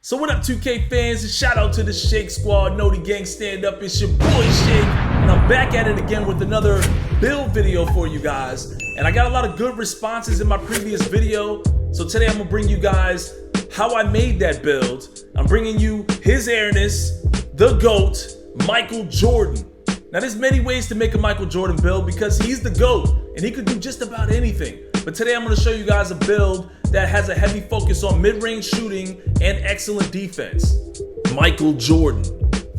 So what up 2K fans, shout out to the Shake Squad, know the gang stand up, it's your boy Shake, and I'm back at it again with another build video for you guys. And I got a lot of good responses in my previous video, so today I'm gonna bring you guys how I made that build. I'm bringing you his airness, the GOAT, Michael Jordan. Now there's many ways to make a Michael Jordan build because he's the GOAT and he could do just about anything. But today I'm gonna show you guys a build that has a heavy focus on mid-range shooting and excellent defense. Michael Jordan,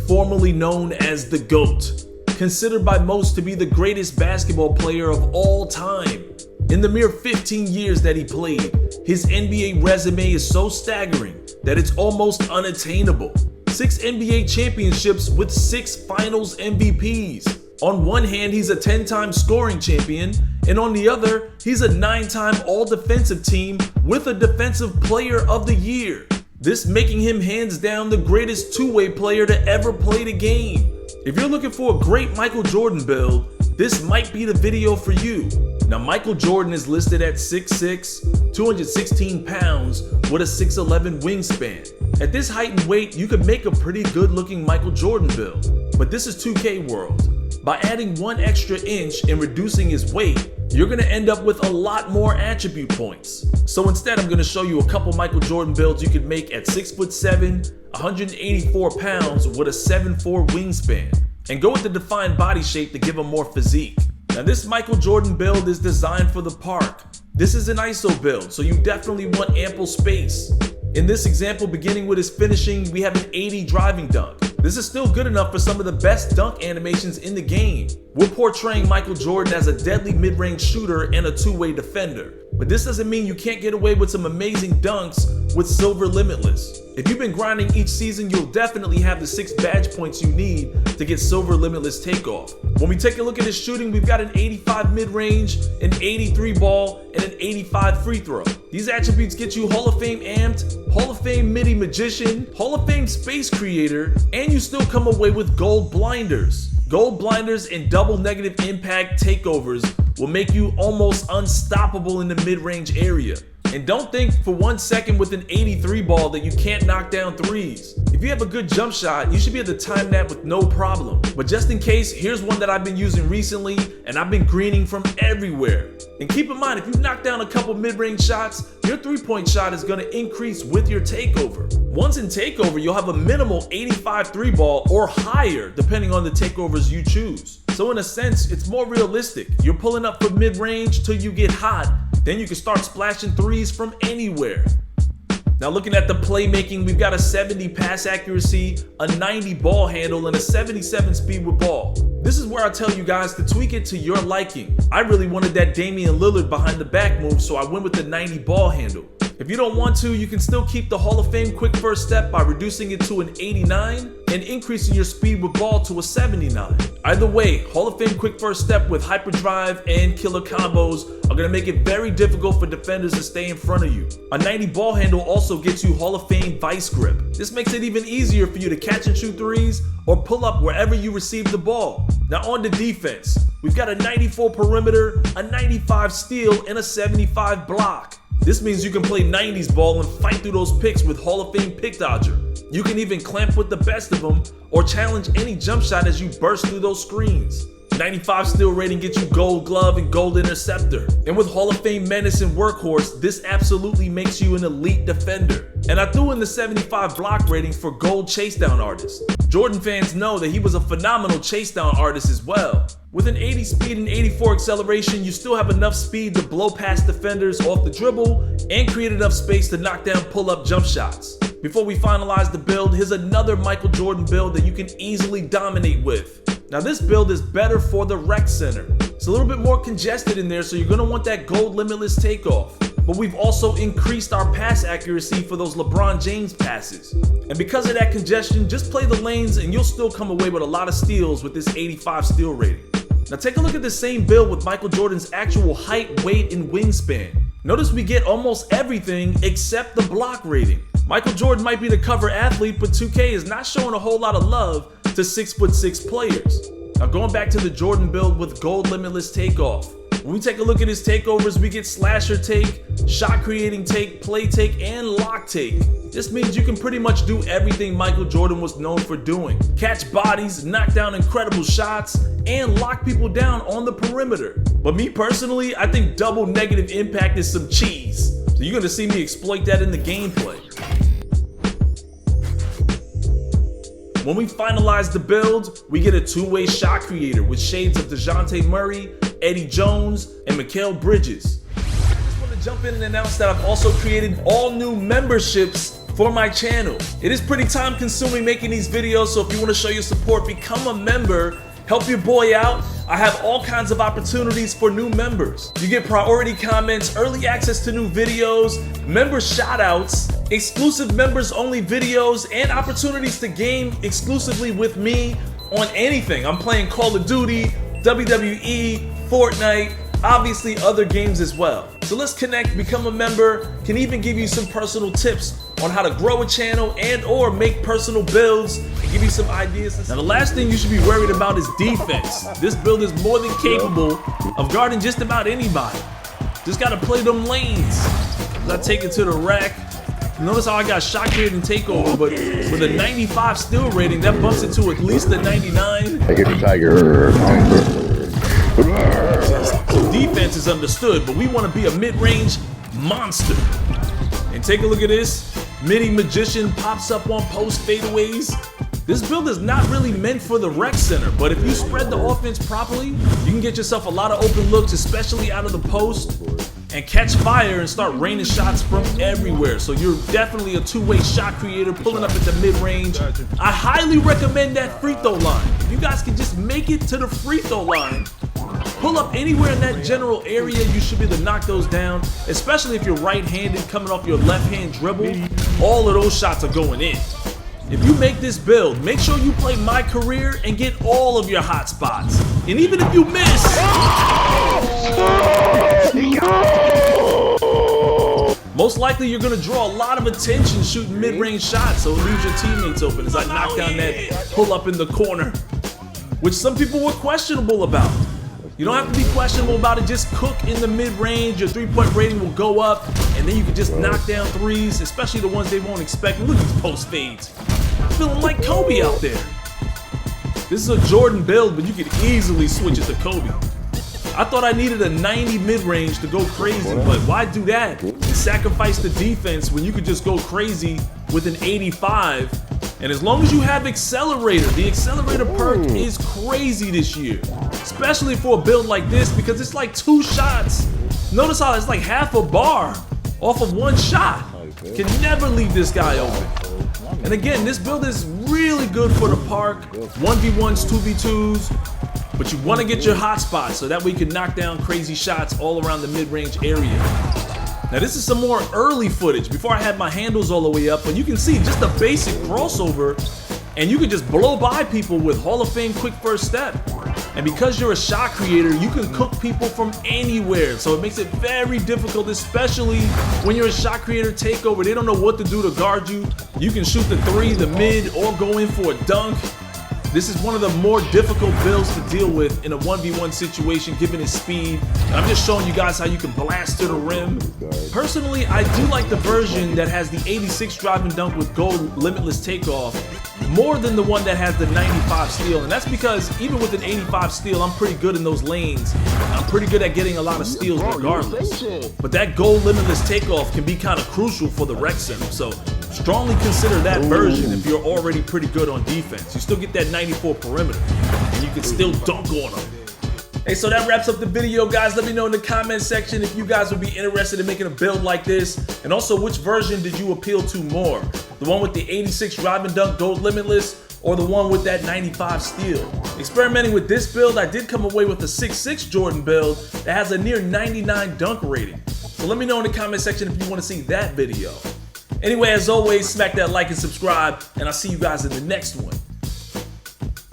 formerly known as the GOAT, considered by most to be the greatest basketball player of all time. In the mere 15 years that he played, his NBA resume is so staggering that it's almost unattainable. 6 NBA championships with 6 finals MVPs. On one hand, he's a 10-time scoring champion, and on the other, he's a 9-time all-defensive team with a Defensive Player of the Year. This making him hands down the greatest two-way player to ever play the game. If you're looking for a great Michael Jordan build, this might be the video for you. Now, Michael Jordan is listed at 6'6", 216 pounds with a 6'11 wingspan. At this height and weight, you could make a pretty good-looking Michael Jordan build. But this is 2K World. By adding 1 extra inch and reducing his weight, you're gonna end up with a lot more attribute points. So instead, I'm gonna show you a couple Michael Jordan builds you could make at 6'7", 184 pounds with a 7'4 wingspan, and go with the defined body shape to give him more physique. Now this Michael Jordan build is designed for the park. This is an ISO build, so you definitely want ample space. In this example, beginning with his finishing, we have an 80 driving dunk. This is still good enough for some of the best dunk animations in the game. We're portraying Michael Jordan as a deadly mid-range shooter and a two-way defender. But this doesn't mean you can't get away with some amazing dunks with Silver Limitless. If you've been grinding each season, you'll definitely have the 6 badge points you need to get Silver Limitless takeoff. When we take a look at his shooting, we've got an 85 mid-range, an 83 ball, and an 85 free throw. These attributes get you Hall of Fame amped, Hall of Fame MIDI magician, Hall of Fame space creator, and you still come away with gold blinders. Gold blinders and double negative impact takeovers will make you almost unstoppable in the mid-range area. And don't think for 1 second with an 83 ball that you can't knock down threes. If you have a good jump shot, you should be able to time that with no problem. But just in case, here's one that I've been using recently and I've been greening from everywhere. And keep in mind, if you knock down a couple mid-range shots, your 3-point shot is gonna increase with your takeover. Once in takeover, you'll have a minimal 85 3 ball or higher depending on the takeovers you choose. So in a sense, it's more realistic. You're pulling up for mid-range till you get hot, then you can start splashing threes from anywhere. Now looking at the playmaking, we've got a 70 pass accuracy, a 90 ball handle, and a 77 speed with ball. This is where I tell you guys to tweak it to your liking. I really wanted that Damian Lillard behind the back move, so I went with the 90 ball handle. If you don't want to, you can still keep the Hall of Fame quick first step by reducing it to an 89 and increasing your speed with ball to a 79. Either way, Hall of Fame quick first step with hyperdrive and killer combos are going to make it very difficult for defenders to stay in front of you. A 90 ball handle also gets you Hall of Fame vice grip. This makes it even easier for you to catch and shoot threes or pull up wherever you receive the ball. Now on to defense. We've got a 94 perimeter, a 95 steal, and a 75 block. This means you can play 90s ball and fight through those picks with Hall of Fame pick dodger. You can even clamp with the best of them or challenge any jump shot as you burst through those screens. 95 steal rating gets you gold glove and gold interceptor. And with Hall of Fame menace and workhorse, this absolutely makes you an elite defender. And I threw in the 75 block rating for gold chase down artist. Jordan fans know that he was a phenomenal chase down artist as well. With an 80 speed and 84 acceleration, you still have enough speed to blow past defenders off the dribble and create enough space to knock down pull-up jump shots. Before we finalize the build, here's another Michael Jordan build that you can easily dominate with. Now this build is better for the rec center. It's a little bit more congested in there, so you're gonna want that gold limitless takeoff. But we've also increased our pass accuracy for those LeBron James passes. And because of that congestion, just play the lanes and you'll still come away with a lot of steals with this 85 steal rating. Now take a look at the same build with Michael Jordan's actual height, weight, and wingspan. Notice we get almost everything except the block rating. Michael Jordan might be the cover athlete, but 2K is not showing a whole lot of love to 6'6" players. Now going back to the Jordan build with gold limitless takeoff. When we take a look at his takeovers, we get slasher take, shot creating take, play take, and lock take. This means you can pretty much do everything Michael Jordan was known for doing. Catch bodies, knock down incredible shots, and lock people down on the perimeter. But me personally, I think double negative impact is some cheese. So you're gonna see me exploit that in the gameplay. When we finalize the build, we get a two-way shot creator with shades of DeJounte Murray, Eddie Jones, and Mikal Bridges. I just want to jump in and announce that I've also created all new memberships for my channel. It is pretty time consuming making these videos, so if you want to show your support, become a member, help your boy out. I have all kinds of opportunities for new members. You get priority comments, early access to new videos, member shoutouts, exclusive members only videos, and opportunities to game exclusively with me on anything. I'm playing Call of Duty, WWE, Fortnite, obviously other games as well. So let's connect, become a member, can even give you some personal tips on how to grow a channel and or make personal builds and give you some ideas. Now the last thing you should be worried about is defense. This build is more than capable of guarding just about anybody. Just gotta play them lanes. I take it to the rack. Notice how I got shot creating takeover, but with a 95 steal rating, that bumps it to at least a 99. Take it to Tiger. So defense is understood, but we want to be a mid-range monster. And take a look at this. Mini Magician pops up on post fadeaways. This build is not really meant for the rec center, but if you spread the offense properly, you can get yourself a lot of open looks, especially out of the post, and catch fire and start raining shots from everywhere. So you're definitely a two-way shot creator pulling up at the mid-range. I highly recommend that free throw line. If you guys can just make it to the free throw line, pull up anywhere in that general area, you should be able to knock those down, especially if you're right-handed coming off your left-hand dribble. All of those shots are going in. If you make this build, make sure you play My Career and get all of your hot spots. And even if you miss, most likely you're gonna draw a lot of attention shooting mid-range shots, so it leaves your teammates open as I knock down that pull-up in the corner, which some people were questionable about. You don't have to be questionable about it, just cook in the mid-range, your three-point rating will go up, and then you can just knock down threes, especially the ones they won't expect. Look at these post fades. Feeling like Kobe out there. This is a Jordan build, but you could easily switch it to Kobe. I thought I needed a 90 mid-range to go crazy, but why do that and sacrifice the defense when you could just go crazy with an 85? And as long as you have Accelerator, the Accelerator perk is crazy this year, especially for a build like this because it's like 2 shots. Notice how it's like half a bar off of 1 shot. Can never leave this guy open. And again, this build is really good for the park, 1v1s, 2v2s, but you want to get your hot spots so that way you can knock down crazy shots all around the mid-range area. Now this is some more early footage before I had my handles all the way up, but you can see just a basic crossover and you can just blow by people with Hall of Fame quick first step. And because you're a shot creator, you can cook people from anywhere. So it makes it very difficult, especially when you're a shot creator takeover. They don't know what to do to guard you. You can shoot the 3, the mid, or go in for a dunk. This is one of the more difficult builds to deal with in a 1v1 situation, given its speed. And I'm just showing you guys how you can blast to the rim. Personally, I do like the version that has the 86 drive and dunk with gold limitless takeoff more than the one that has the 95 steal. And that's because even with an 85 steal, I'm pretty good in those lanes. I'm pretty good at getting a lot of steals regardless. But that gold limitless takeoff can be kind of crucial for the rec center. So strongly consider that version if you're already pretty good on defense. You still get that 94 perimeter, and you can still dunk on them. Hey, so that wraps up the video, guys. Let me know in the comment section if you guys would be interested in making a build like this, and also which version did you appeal to more? The one with the 86 drive and dunk gold limitless, or the one with that 95 steal? Experimenting with this build, I did come away with a 6'6 Jordan build that has a near 99 dunk rating. So let me know in the comment section if you want to see that video. Anyway, as always, smack that like and subscribe, and I'll see you guys in the next one.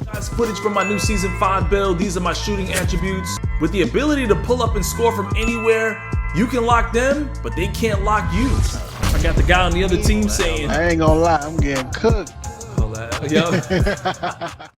Guys, footage from my new Season 5 build. These are my shooting attributes. With the ability to pull up and score from anywhere, you can lock them, but they can't lock you. I got the guy on the other team saying, I ain't gonna lie, I'm getting cooked. Hold on. Yo.